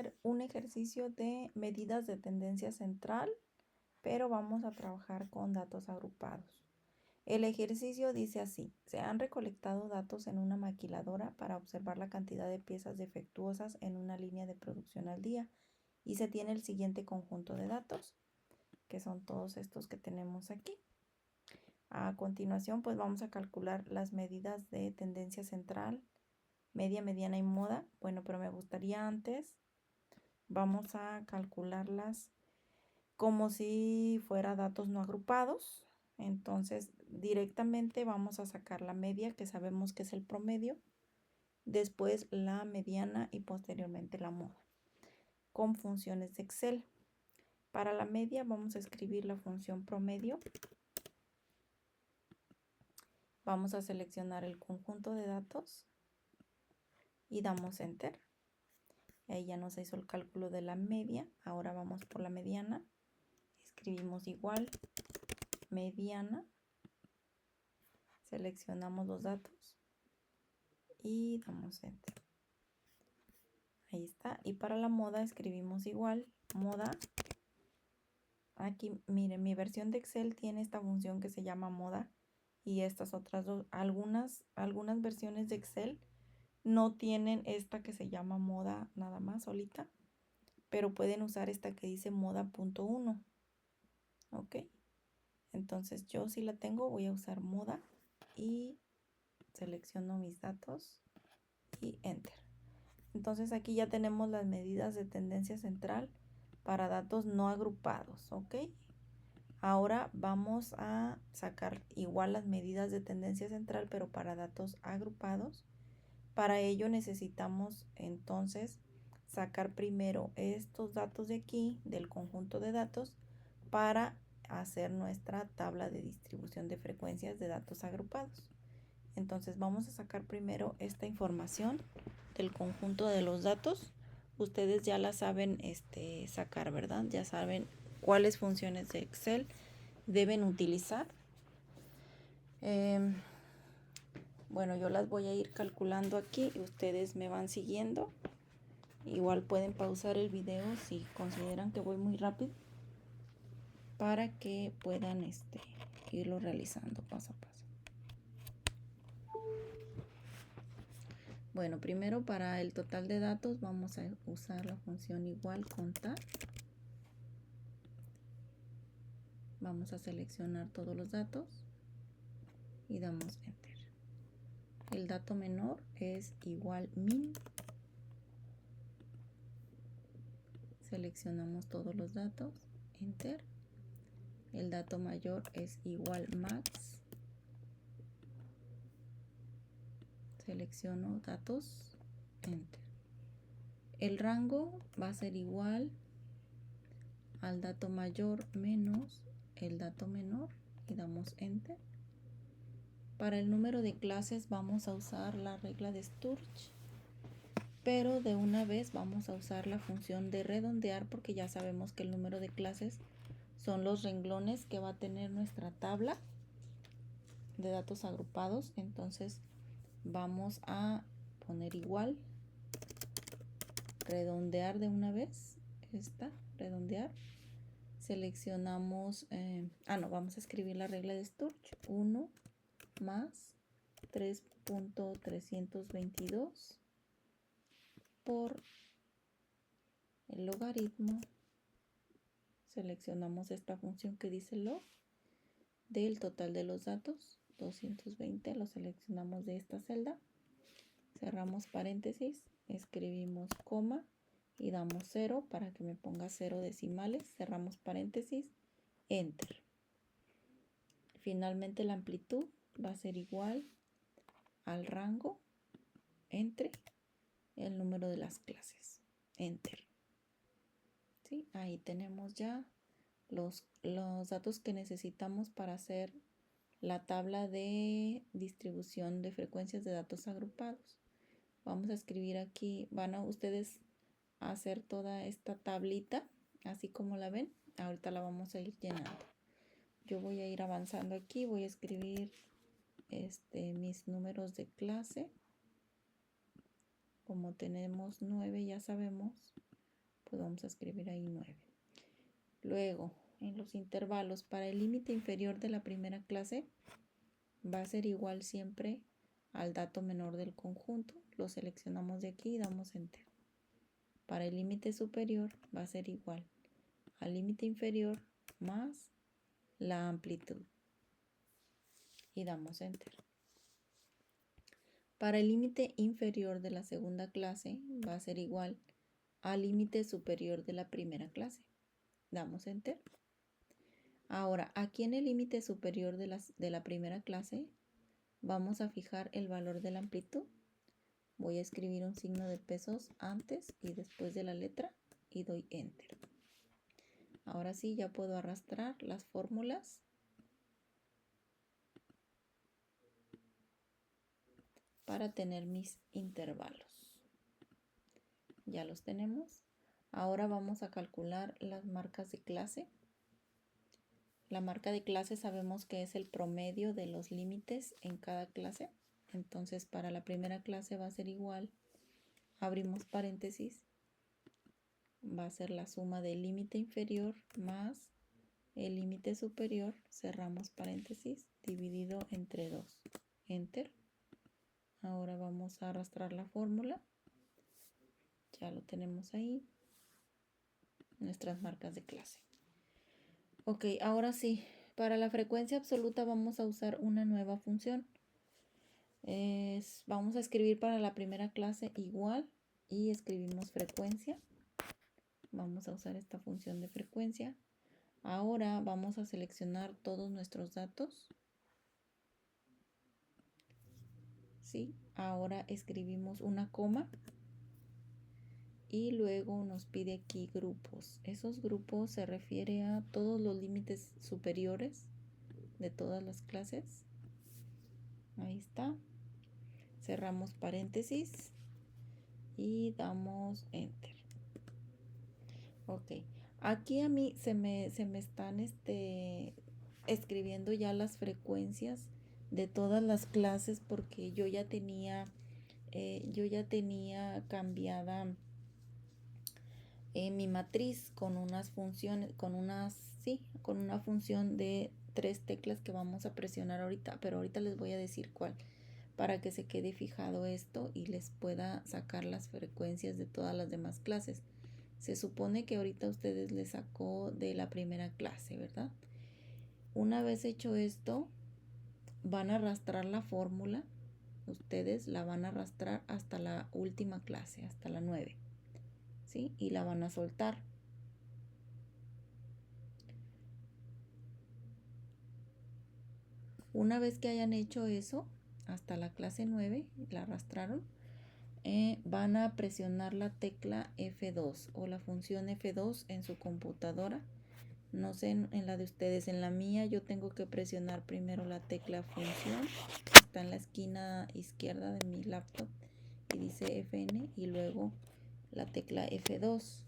hacer un ejercicio de medidas de tendencia central, pero vamos a trabajar con datos agrupados. El ejercicio dice así: se han recolectado datos en una maquiladora para observar la cantidad de piezas defectuosas en una línea de producción al día y se tiene el siguiente conjunto de datos, que son todos estos que tenemos aquí. A continuación, pues vamos a calcular las medidas de tendencia central, media, mediana y moda. Bueno, pero me gustaría antes, vamos a calcularlas como si fuera datos no agrupados. Entonces, directamente vamos a sacar la media, que sabemos que es el promedio, después la mediana y posteriormente la moda, con funciones de Excel. Para la media vamos a escribir la función promedio. Vamos a seleccionar el conjunto de datos y damos Enter. Ahí ya nos hizo el cálculo de la media. Ahora vamos por la mediana. Escribimos igual, mediana. Seleccionamos los datos y damos Enter. Ahí está. Y para la moda escribimos igual, moda. Aquí, miren, mi versión de Excel tiene esta función que se llama moda y estas otras dos. Algunas versiones de Excel no tienen esta que se llama moda nada más solita, pero pueden usar esta que dice moda.1. Ok, entonces yo si la tengo voy a usar moda y selecciono mis datos y Enter. Entonces aquí ya tenemos las medidas de tendencia central para datos no agrupados. Ok, ahora vamos a sacar igual las medidas de tendencia central, pero para datos agrupados. Para ello necesitamos entonces sacar primero estos datos de aquí, del conjunto de datos, para hacer nuestra tabla de distribución de frecuencias de datos agrupados. Entonces vamos a sacar primero esta información del conjunto de los datos. Ustedes ya la saben sacar, ¿verdad? Ya saben cuáles funciones de Excel deben utilizar. Bueno, yo las voy a ir calculando aquí y ustedes me van siguiendo. Igual pueden pausar el video si consideran que voy muy rápido para que puedan irlo realizando paso a paso. Bueno, primero para el total de datos vamos a usar la función igual contar. Vamos a seleccionar todos los datos y damos Enter. El dato menor es igual min. Seleccionamos todos los datos, Enter. El dato mayor es igual max. Selecciono datos, Enter. El rango va a ser igual al dato mayor menos el dato menor y damos Enter. Para el número de clases vamos a usar la regla de Sturge, pero de una vez vamos a usar la función de redondear porque ya sabemos que el número de clases son los renglones que va a tener nuestra tabla de datos agrupados. Entonces vamos a poner igual, redondear de una vez, redondear. Seleccionamos, vamos a escribir la regla de Sturge, 1 más 3.322 por el logaritmo. Seleccionamos esta función que dice log del total de los datos, 220, lo seleccionamos de esta celda, cerramos paréntesis, escribimos coma y damos 0 para que me ponga 0 decimales, cerramos paréntesis, Enter. Finalmente la amplitud va a ser igual al rango entre el número de las clases, Enter. ¿Sí? Ahí tenemos ya los datos que necesitamos para hacer la tabla de distribución de frecuencias de datos agrupados. Vamos a escribir aquí, van a ustedes a hacer toda esta tablita, así como la ven. Ahorita la vamos a ir llenando. Yo voy a ir avanzando aquí, voy a escribir mis números de clase. Como tenemos 9, ya sabemos, vamos a escribir ahí 9. Luego, en los intervalos, para el límite inferior de la primera clase, va a ser igual siempre al dato menor del conjunto. Lo seleccionamos de aquí y damos Enter. Para el límite superior va a ser igual al límite inferior más la amplitud. Y damos Enter. Para el límite inferior de la segunda clase va a ser igual al límite superior de la primera clase. Damos Enter. Ahora, aquí en el límite superior de la primera clase vamos a fijar el valor de la amplitud. Voy a escribir un signo de pesos antes y después de la letra y doy Enter. Ahora sí, ya puedo arrastrar las fórmulas para tener mis intervalos. Ya los tenemos. Ahora vamos a calcular las marcas de clase. La marca de clase sabemos que es el promedio de los límites en cada clase. Entonces, para la primera clase va a ser igual. Abrimos paréntesis. Va a ser la suma del límite inferior más el límite superior. Cerramos paréntesis. Dividido entre 2. Enter. Ahora vamos a arrastrar la fórmula. Ya lo tenemos ahí. Nuestras marcas de clase. Ok, ahora sí. Para la frecuencia absoluta vamos a usar una nueva función. Vamos a escribir para la primera clase igual y escribimos frecuencia. Vamos a usar esta función de frecuencia. Ahora vamos a seleccionar todos nuestros datos. ¿Sí? Ahora escribimos una coma y luego nos pide aquí grupos. Esos grupos se refiere a todos los límites superiores de todas las clases. Ahí está. Cerramos paréntesis y damos Enter. Ok, aquí a mí se me están escribiendo ya las frecuencias de todas las clases porque yo ya tenía cambiada mi matriz con unas funciones, con una función de 3 teclas que vamos a presionar ahorita, pero ahorita les voy a decir cuál, para que se quede fijado esto y les pueda sacar las frecuencias de todas las demás clases. Se supone que ahorita ustedes les sacó de la primera clase, ¿verdad? Una vez hecho esto, van a arrastrar la fórmula. Ustedes la van a arrastrar hasta la última clase, hasta la 9. ¿Sí? Y la van a soltar. Una vez que hayan hecho eso, hasta la clase 9, la arrastraron, van a presionar la tecla F2 o la función F2 en su computadora. No sé en la de ustedes, en la mía yo tengo que presionar primero la tecla función, está en la esquina izquierda de mi laptop y dice FN y luego la tecla F2.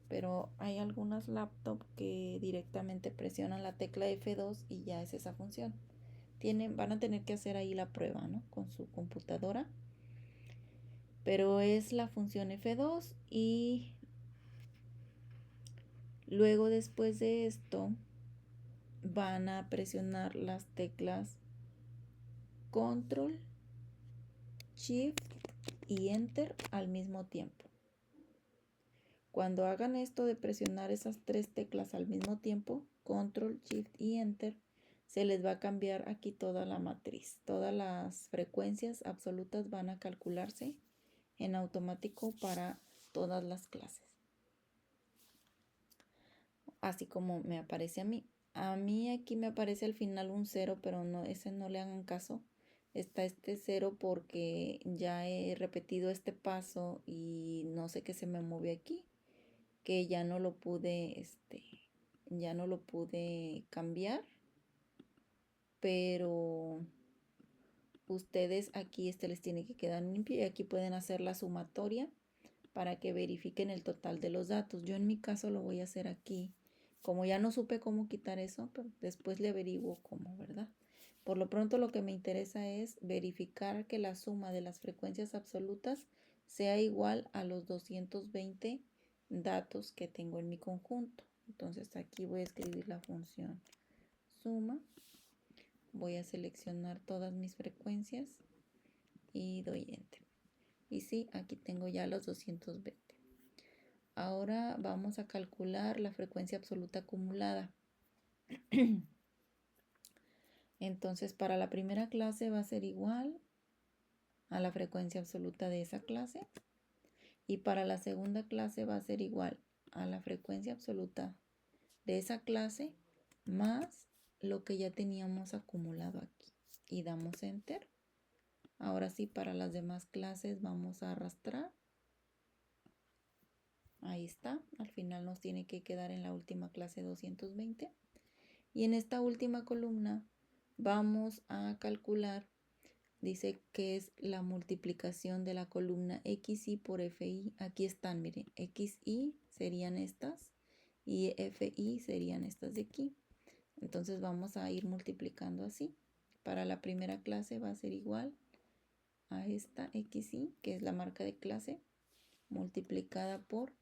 Pero hay algunas laptops que directamente presionan la tecla F2 y ya es esa función. Van a tener que hacer ahí la prueba, ¿no? Con su computadora. Pero es la función F2 y luego después de esto van a presionar las teclas Control, Shift y Enter al mismo tiempo. Cuando hagan esto de presionar esas 3 teclas al mismo tiempo, Control, Shift y Enter, se les va a cambiar aquí toda la matriz. Todas las frecuencias absolutas van a calcularse en automático para todas las clases. Así como me aparece a mí. A mí aquí me aparece al final un 0, pero no, ese no le hagan caso. Está este 0 porque ya he repetido este paso y no sé qué se me movió aquí, que ya no lo pude cambiar, pero ustedes aquí les tiene que quedar limpio y aquí pueden hacer la sumatoria para que verifiquen el total de los datos. Yo en mi caso lo voy a hacer aquí. Como ya no supe cómo quitar eso, pero después le averiguo cómo, ¿verdad? Por lo pronto lo que me interesa es verificar que la suma de las frecuencias absolutas sea igual a los 220 datos que tengo en mi conjunto. Entonces aquí voy a escribir la función suma. Voy a seleccionar todas mis frecuencias y doy enter. Y sí, aquí tengo ya los 220. Ahora vamos a calcular la frecuencia absoluta acumulada. Entonces, para la primera clase va a ser igual a la frecuencia absoluta de esa clase. Y para la segunda clase va a ser igual a la frecuencia absoluta de esa clase más lo que ya teníamos acumulado aquí. Y damos enter. Ahora sí, para las demás clases vamos a arrastrar. Ahí está. Al final nos tiene que quedar en la última clase 220. Y en esta última columna vamos a calcular, dice que es la multiplicación de la columna XI por FI. Aquí están, miren, XI serían estas y FI serían estas de aquí. Entonces vamos a ir multiplicando así. Para la primera clase va a ser igual a esta XI, que es la marca de clase, multiplicada por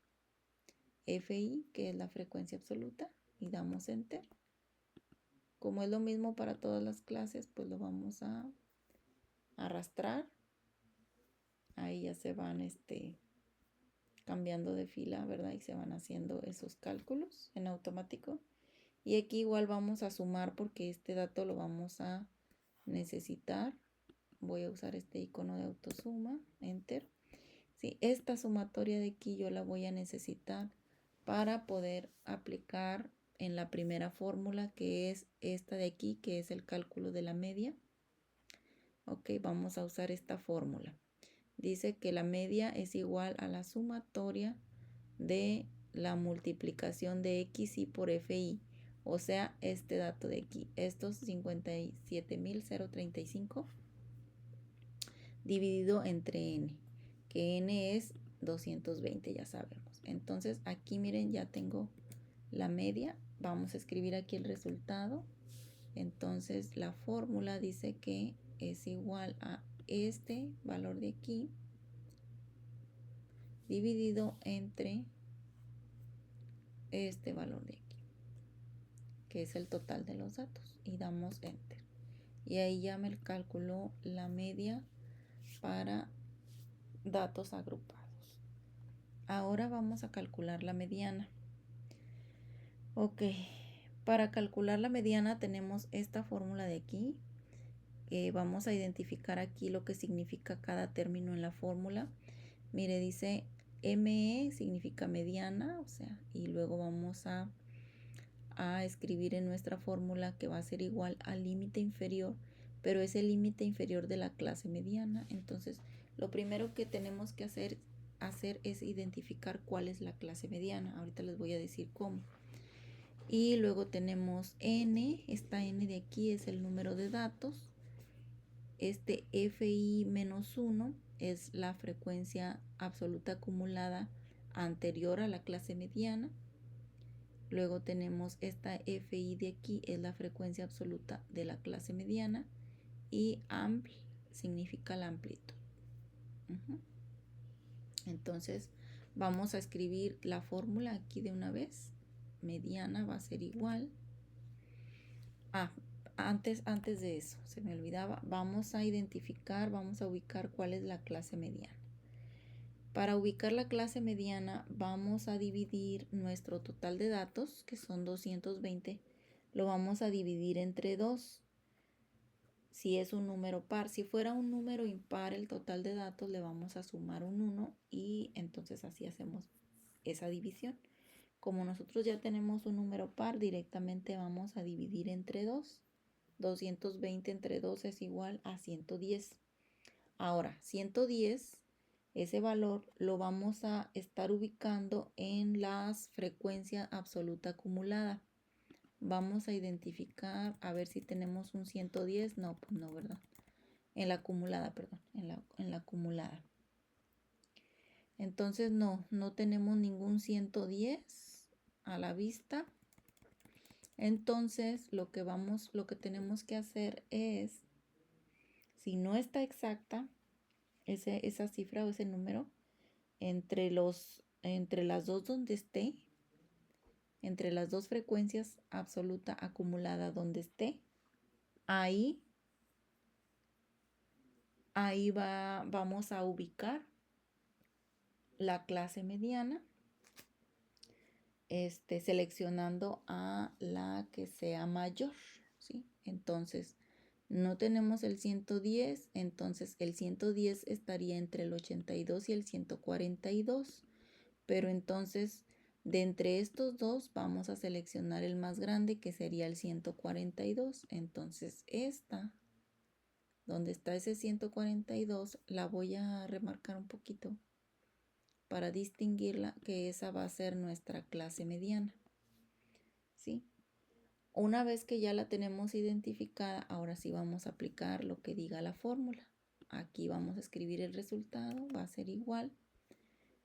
FI, que es la frecuencia absoluta, y damos enter. Como es lo mismo para todas las clases, pues lo vamos a arrastrar. Ahí ya se van cambiando de fila, ¿verdad? Y se van haciendo esos cálculos en automático. Y aquí igual vamos a sumar porque este dato lo vamos a necesitar. Voy a usar este icono de autosuma, enter. Sí, esta sumatoria de aquí yo la voy a necesitar para poder aplicar en la primera fórmula, que es esta de aquí, que es el cálculo de la media. Ok, vamos a usar esta fórmula. Dice que la media es igual a la sumatoria de la multiplicación de XI por FI. O sea, este dato de aquí, estos 57.035 dividido entre n, que n es 220, ya sabemos. Entonces aquí miren, ya tengo la media. Vamos a escribir aquí el resultado. Entonces la fórmula dice que es igual a este valor de aquí dividido entre este valor de aquí, que es el total de los datos, y damos enter. Y ahí ya me calculó la media para datos agrupados. Ahora vamos a calcular la mediana. Ok, para calcular la mediana tenemos esta fórmula de aquí. Vamos a identificar aquí lo que significa cada término en la fórmula. Mire, dice ME significa mediana, o sea, y luego vamos a escribir en nuestra fórmula que va a ser igual al límite inferior, pero es el límite inferior de la clase mediana. Entonces, lo primero que tenemos que hacer es identificar cuál es la clase mediana. Ahorita les voy a decir cómo. Y luego tenemos n, esta n de aquí es el número de datos. Este FI menos 1 es la frecuencia absoluta acumulada anterior a la clase mediana. Luego tenemos esta FI de aquí, es la frecuencia absoluta de la clase mediana. Y ampl significa la amplitud. Entonces vamos a escribir la fórmula aquí de una vez. Mediana va a ser igual. Antes de eso, se me olvidaba, vamos a identificar, vamos a ubicar cuál es la clase mediana. Para ubicar la clase mediana vamos a dividir nuestro total de datos, que son 220, lo vamos a dividir entre 2. Si es un número par, si fuera un número impar el total de datos, le vamos a sumar un 1 y entonces así hacemos esa división. Como nosotros ya tenemos un número par, directamente vamos a dividir entre 2. 220 entre 2 es igual a 110. Ahora, 110, ese valor lo vamos a estar ubicando en las frecuencia absoluta acumulada. Vamos a identificar, a ver si tenemos un 110. No, pues no, ¿verdad? En la acumulada, perdón, en la acumulada. Entonces no tenemos ningún 110 a la vista. Entonces lo que tenemos que hacer es, si no está exacta esa cifra o ese número, entre entre las dos donde esté, entre las dos frecuencias absoluta acumulada donde esté, ahí vamos a ubicar la clase mediana, seleccionando a la que sea mayor, ¿sí? Entonces, no tenemos el 110, entonces el 110 estaría entre el 82 y el 142, pero entonces de entre estos dos vamos a seleccionar el más grande, que sería el 142. Entonces esta, donde está ese 142, la voy a remarcar un poquito para distinguirla, que esa va a ser nuestra clase mediana, ¿sí? Una vez que ya la tenemos identificada, ahora sí vamos a aplicar lo que diga la fórmula. Aquí vamos a escribir el resultado, va a ser igual.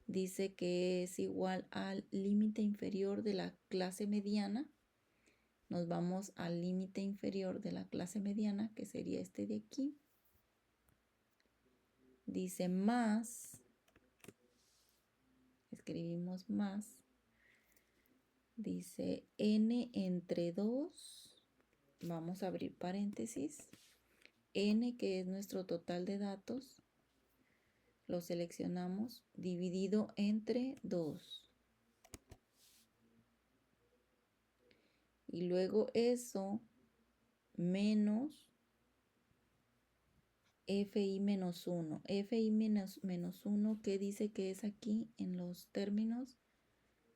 Dice que es igual al límite inferior de la clase mediana. Nos vamos al límite inferior de la clase mediana, que sería este de aquí. Dice más, escribimos más. Dice n entre 2, vamos a abrir paréntesis, n, que es nuestro total de datos, lo seleccionamos, dividido entre 2. Y luego eso menos fi menos 1. Fi menos 1, ¿qué dice que es aquí en los términos?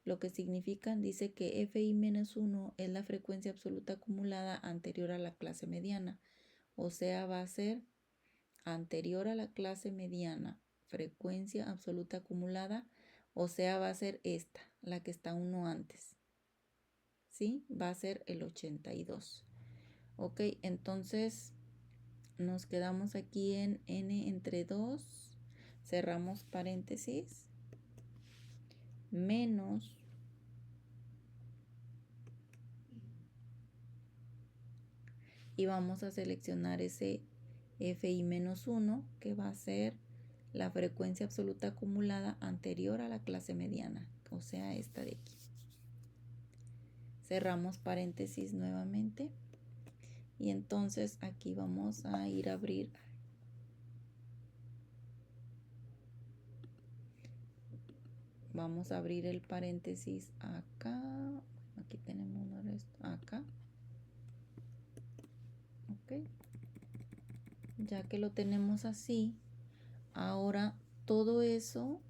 Lo que significan, dice que fi menos 1 es la frecuencia absoluta acumulada anterior a la clase mediana. O sea, va a ser anterior a la clase mediana, frecuencia absoluta acumulada, o sea, va a ser esta, la que está uno antes. ¿Sí? Va a ser el 82. Ok, entonces nos quedamos aquí en n entre 2, cerramos paréntesis, menos y vamos a seleccionar ese fi menos 1, que va a ser la frecuencia absoluta acumulada anterior a la clase mediana, o sea, esta de aquí. Cerramos paréntesis nuevamente y entonces aquí vamos a ir a abrir el paréntesis acá. Aquí tenemos acá. Ok, ya que lo tenemos así, ahora todo eso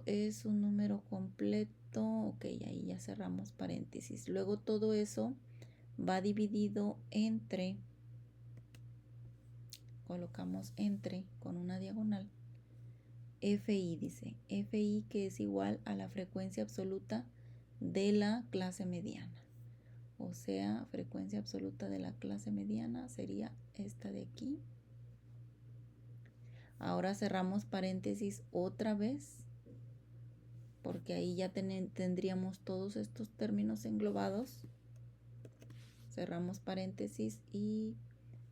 es un número completo. Ok, ahí ya cerramos paréntesis. Luego todo eso va dividido entre, colocamos entre con una diagonal, fi, dice fi, que es igual a la frecuencia absoluta de la clase mediana. O sea, frecuencia absoluta de la clase mediana sería esta de aquí. Ahora cerramos paréntesis otra vez, porque ahí ya tendríamos todos estos términos englobados. Cerramos paréntesis y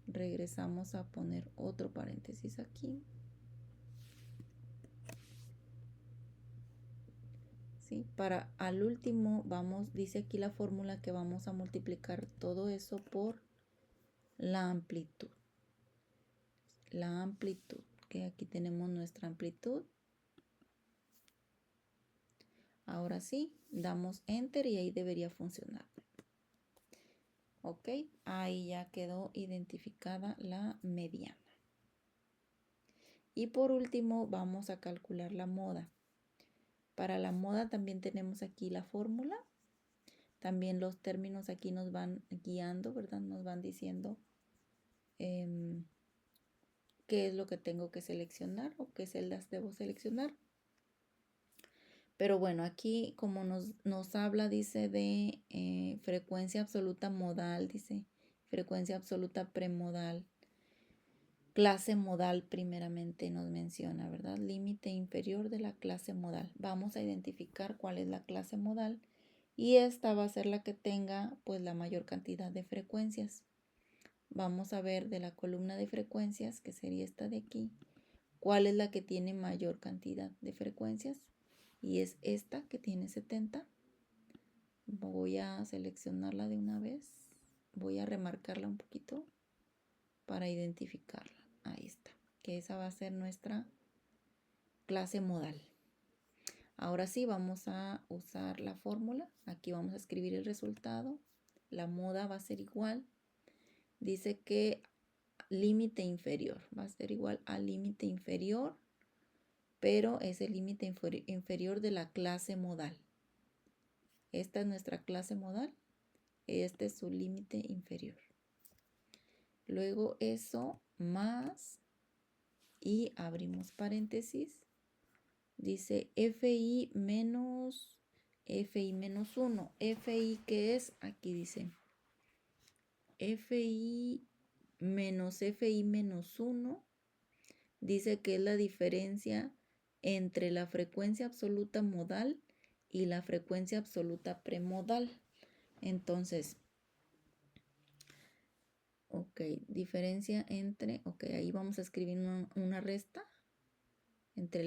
regresamos a poner otro paréntesis aquí. ¿Sí? Para al último dice aquí la fórmula que vamos a multiplicar todo eso por la amplitud. La amplitud, que aquí tenemos nuestra amplitud. Ahora sí, damos enter y ahí debería funcionar. Ok, ahí ya quedó identificada la mediana. Y por último vamos a calcular la moda. Para la moda también tenemos aquí la fórmula. También los términos aquí nos van guiando, ¿verdad? Nos van diciendo qué es lo que tengo que seleccionar o qué celdas debo seleccionar. Pero bueno, aquí como nos habla, dice de frecuencia absoluta modal, dice frecuencia absoluta premodal, clase modal primeramente nos menciona, ¿verdad? Límite inferior de la clase modal. Vamos a identificar cuál es la clase modal y esta va a ser la que tenga pues la mayor cantidad de frecuencias. Vamos a ver de la columna de frecuencias, que sería esta de aquí, cuál es la que tiene mayor cantidad de frecuencias. Y es esta que tiene 70. Voy a seleccionarla de una vez. Voy a remarcarla un poquito para identificarla. Ahí está. Que esa va a ser nuestra clase modal. Ahora sí, vamos a usar la fórmula. Aquí vamos a escribir el resultado. La moda va a ser igual. Dice que límite inferior. Va a ser igual al límite inferior, pero es el límite inferior de la clase modal. Esta es nuestra clase modal. Este es su límite inferior. Luego eso más, y abrimos paréntesis. Dice FI menos 1. FI, ¿qué es? Aquí dice FI menos 1. Dice que es la diferencia entre la frecuencia absoluta modal y la frecuencia absoluta premodal. Entonces, ok, diferencia entre, ok, ahí vamos a escribir una resta entre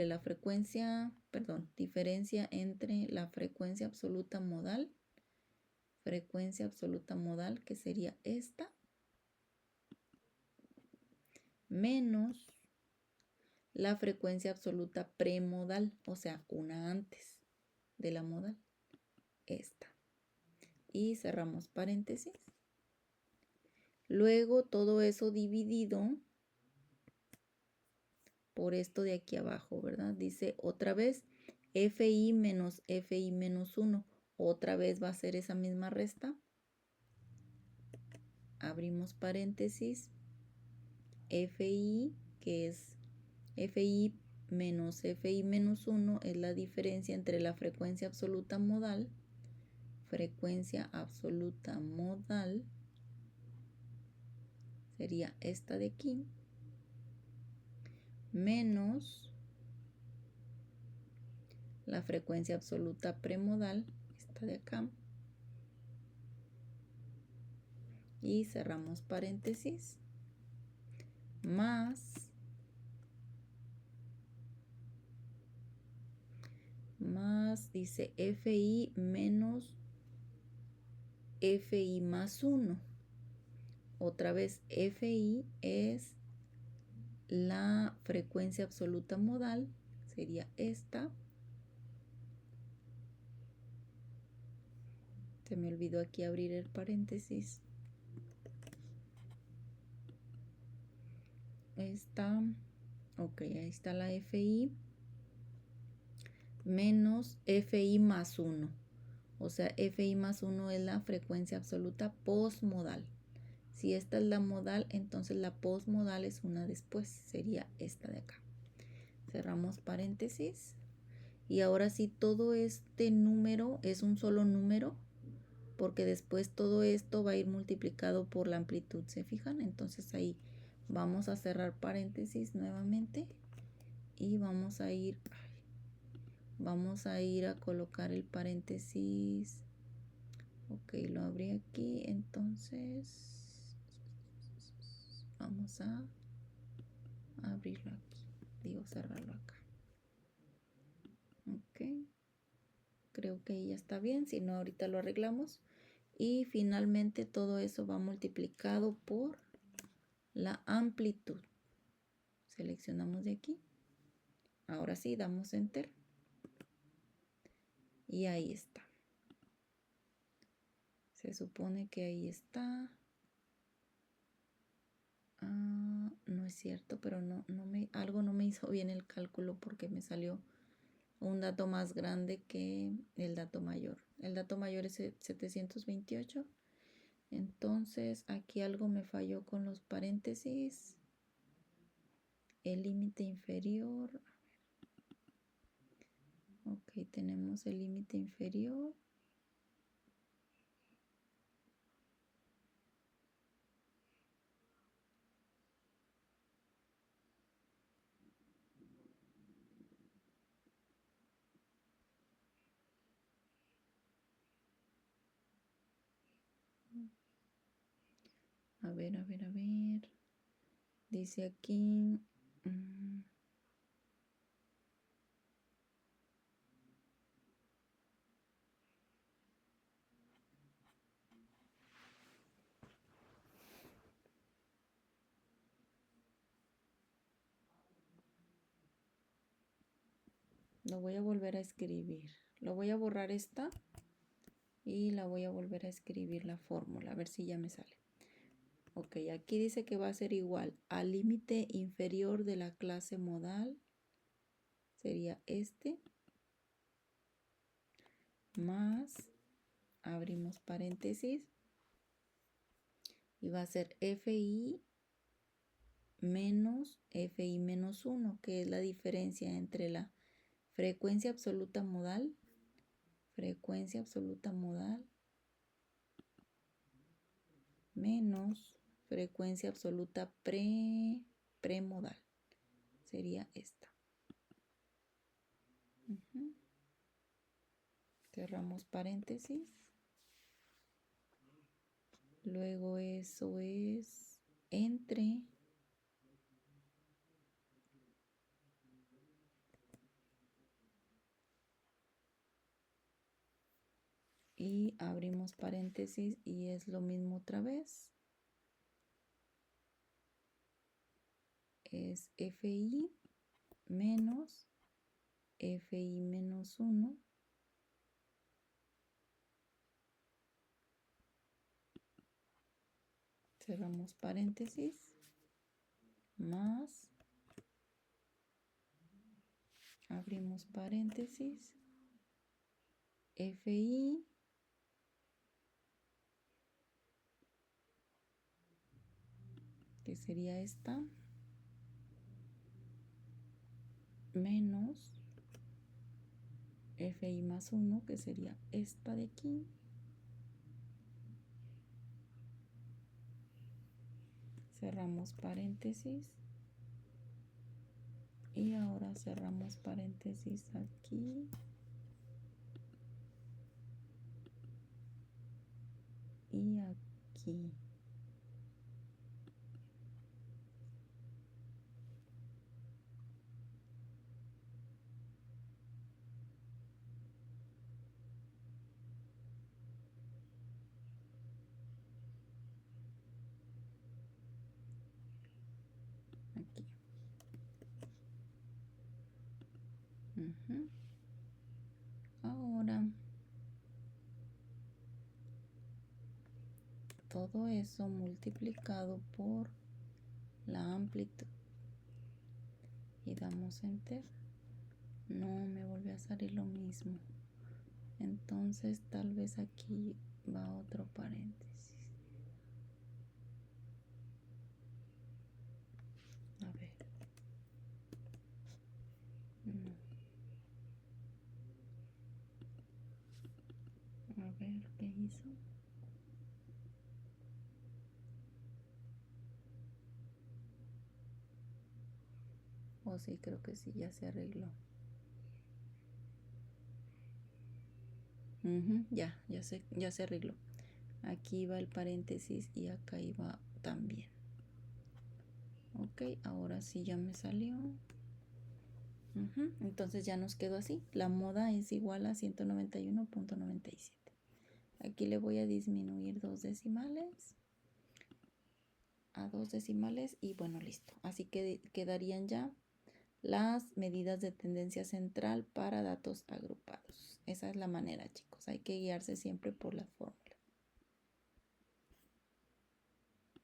la frecuencia, perdón, diferencia entre la frecuencia absoluta modal, que sería esta, menos la frecuencia absoluta premodal, o sea, una antes de la modal, esta. Y cerramos paréntesis. Luego todo eso dividido por esto de aquí abajo, ¿verdad? Dice otra vez FI menos 1. Otra vez va a ser esa misma resta. Abrimos paréntesis. FI, que es FI menos 1, es la diferencia entre la frecuencia absoluta modal, sería esta de aquí, menos la frecuencia absoluta premodal, esta de acá, y cerramos paréntesis, más dice FI menos FI más 1. Otra vez FI es la frecuencia absoluta modal, sería esta. Se me olvidó aquí abrir el paréntesis. Esta, ok, ahí está la FI menos FI más 1. O sea, FI más 1 es la frecuencia absoluta postmodal. Si esta es la modal, entonces la postmodal es una después, sería esta de acá. Cerramos paréntesis. Y ahora sí, todo este número es un solo número, porque después todo esto va a ir multiplicado por la amplitud, ¿se fijan? Entonces ahí vamos a cerrar paréntesis nuevamente y vamos a ir a colocar el paréntesis. Ok, lo abrí aquí, entonces vamos a abrirlo aquí, cerrarlo acá. Ok, creo que ya está bien, si no ahorita lo arreglamos. Y finalmente todo eso va multiplicado por la amplitud. Seleccionamos de aquí. Ahora sí, damos Enter. Y ahí está. Se supone que ahí está. No es cierto, pero algo no me hizo bien el cálculo porque me salió un dato más grande que el dato mayor. El dato mayor es 728. Entonces aquí algo me falló con los paréntesis. El límite inferior. Ok, tenemos el límite inferior. A ver. Dice aquí, Lo voy a volver a escribir. Lo voy a borrar esta y la voy a volver a escribir la fórmula, a ver si ya me sale. Ok, aquí dice que va a ser igual al límite inferior de la clase modal, sería este, más, abrimos paréntesis, y va a ser FI menos FI menos 1, que es la diferencia entre la frecuencia absoluta modal menos frecuencia absoluta premodal. Sería esta. Cerramos paréntesis. Luego eso es entre y abrimos paréntesis y es lo mismo otra vez. Es FI menos FI menos 1 cerramos paréntesis más abrimos paréntesis FI que sería esta menos FI más 1 que sería esta de aquí cerramos paréntesis y ahora cerramos paréntesis aquí y aquí. Aquí. Ahora todo eso multiplicado por la amplitud y damos enter. No me vuelve a salir lo mismo, entonces tal vez aquí va otro paréntesis. A ver, no. A ver qué hizo. Oh, sí, creo que sí, ya se arregló. Ya se arregló. Aquí va el paréntesis y acá iba también. Ok, ahora sí ya me salió. Entonces ya nos quedó así. La moda es igual a 191.97. Aquí le voy a disminuir 2 decimales. A 2 decimales y bueno, listo. Así que quedarían ya las medidas de tendencia central para datos agrupados. Esa es la manera, chicos. Hay que guiarse siempre por las fórmulas.